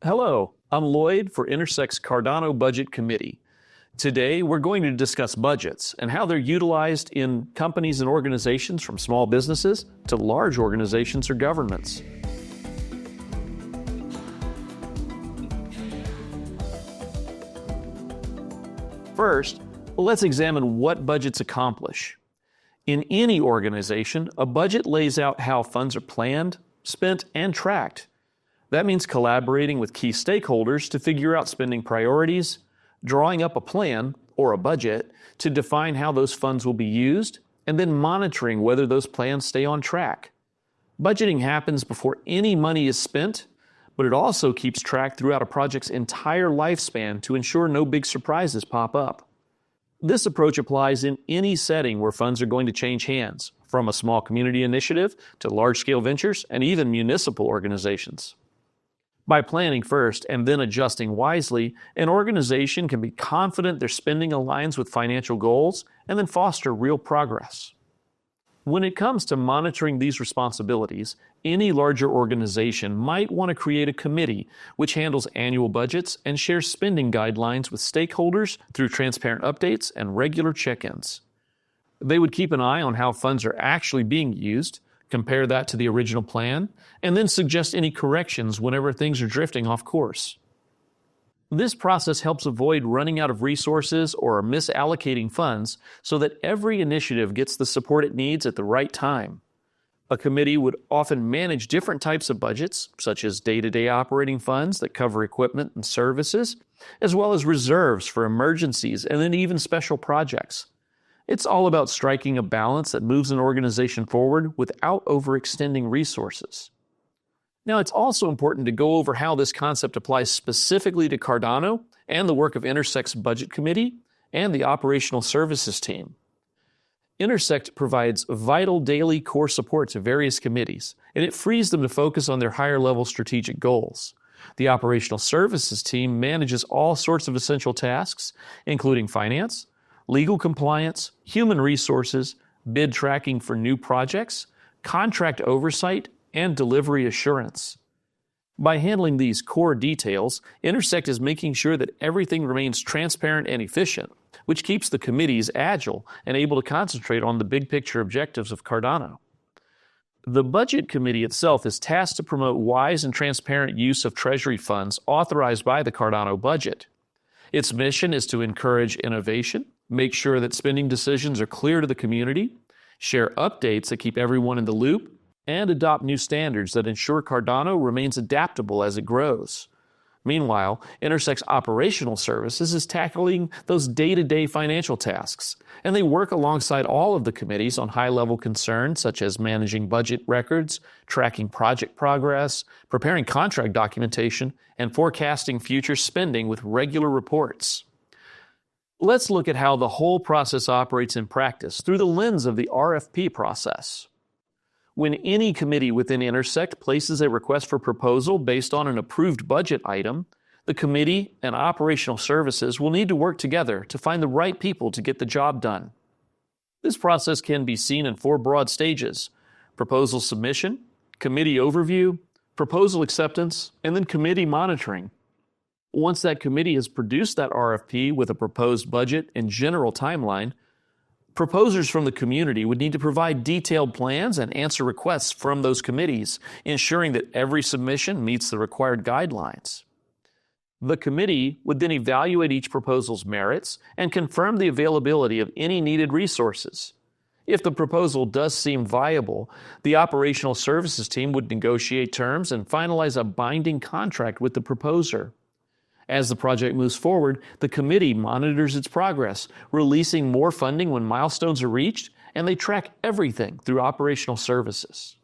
Hello, I'm Lloyd for Intersect's Cardano Budget Committee. Today, we're going to discuss budgets and how they're utilized in companies and organizations from small businesses to large organizations or governments. First, let's examine what budgets accomplish. In any organization, a budget lays out how funds are planned, spent, and tracked. That means collaborating with key stakeholders to figure out spending priorities, drawing up a plan or a budget to define how those funds will be used, and then monitoring whether those plans stay on track. Budgeting happens before any money is spent, but it also keeps track throughout a project's entire lifespan to ensure no big surprises pop up. This approach applies in any setting where funds are going to change hands, from a small community initiative to large-scale ventures and even municipal organizations. By planning first and then adjusting wisely, an organization can be confident their spending aligns with financial goals and then foster real progress. When it comes to monitoring these responsibilities, any larger organization might want to create a committee which handles annual budgets and shares spending guidelines with stakeholders through transparent updates and regular check-ins. They would keep an eye on how funds are actually being used, compare that to the original plan, and then suggest any corrections whenever things are drifting off course. This process helps avoid running out of resources or misallocating funds so that every initiative gets the support it needs at the right time. A committee would often manage different types of budgets, such as day-to-day operating funds that cover equipment and services, as well as reserves for emergencies and then even special projects. It's all about striking a balance that moves an organization forward without overextending resources. Now, it's also important to go over how this concept applies specifically to Cardano and the work of Intersect's Budget Committee and the Operational Services team. Intersect provides vital daily core support to various committees, and it frees them to focus on their higher-level strategic goals. The Operational Services team manages all sorts of essential tasks, including finance, legal compliance, human resources, bid tracking for new projects, contract oversight, and delivery assurance. By handling these core details, Intersect is making sure that everything remains transparent and efficient, which keeps the committees agile and able to concentrate on the big picture objectives of Cardano. The Budget Committee itself is tasked to promote wise and transparent use of Treasury funds authorized by the Cardano budget. Its mission is to encourage innovation, make sure that spending decisions are clear to the community, share updates that keep everyone in the loop, and adopt new standards that ensure Cardano remains adaptable as it grows. Meanwhile, Intersect's Operational Services is tackling those day-to-day financial tasks, and they work alongside all of the committees on high-level concerns such as managing budget records, tracking project progress, preparing contract documentation, and forecasting future spending with regular reports. Let's look at how the whole process operates in practice through the lens of the RFP process. When any committee within Intersect places a request for proposal based on an approved budget item, the committee and operational services will need to work together to find the right people to get the job done. This process can be seen in 4 broad stages: proposal submission, committee overview, proposal acceptance, and then committee monitoring. Once that committee has produced that RFP with a proposed budget and general timeline, proposers from the community would need to provide detailed plans and answer requests from those committees, ensuring that every submission meets the required guidelines. The committee would then evaluate each proposal's merits and confirm the availability of any needed resources. If the proposal does seem viable, the Operational Services team would negotiate terms and finalize a binding contract with the proposer. As the project moves forward, the committee monitors its progress, releasing more funding when milestones are reached, and they track everything through Operational Services.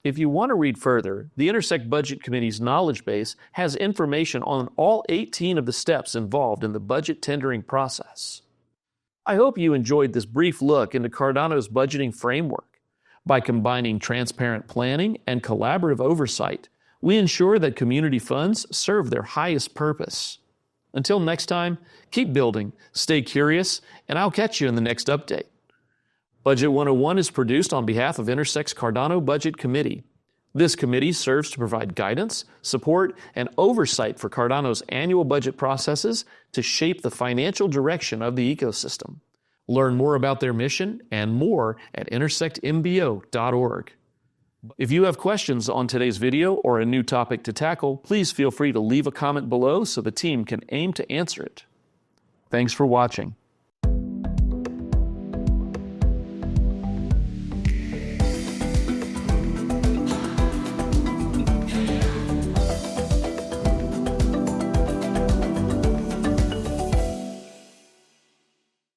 If you want to read further, the Intersect Budget Committee's knowledge base has information on all 18 of the steps involved in the budget tendering process. I hope you enjoyed this brief look into Cardano's budgeting framework. By combining transparent planning and collaborative oversight, we ensure that community funds serve their highest purpose. Until next time, keep building, stay curious, and I'll catch you in the next update. Budget 101 is produced on behalf of Intersect's Cardano Budget Committee. This committee serves to provide guidance, support, and oversight for Cardano's annual budget processes to shape the financial direction of the ecosystem. Learn more about their mission and more at intersectmbo.org. If you have questions on today's video or a new topic to tackle, please feel free to leave a comment below so the team can aim to answer it. Thanks for watching.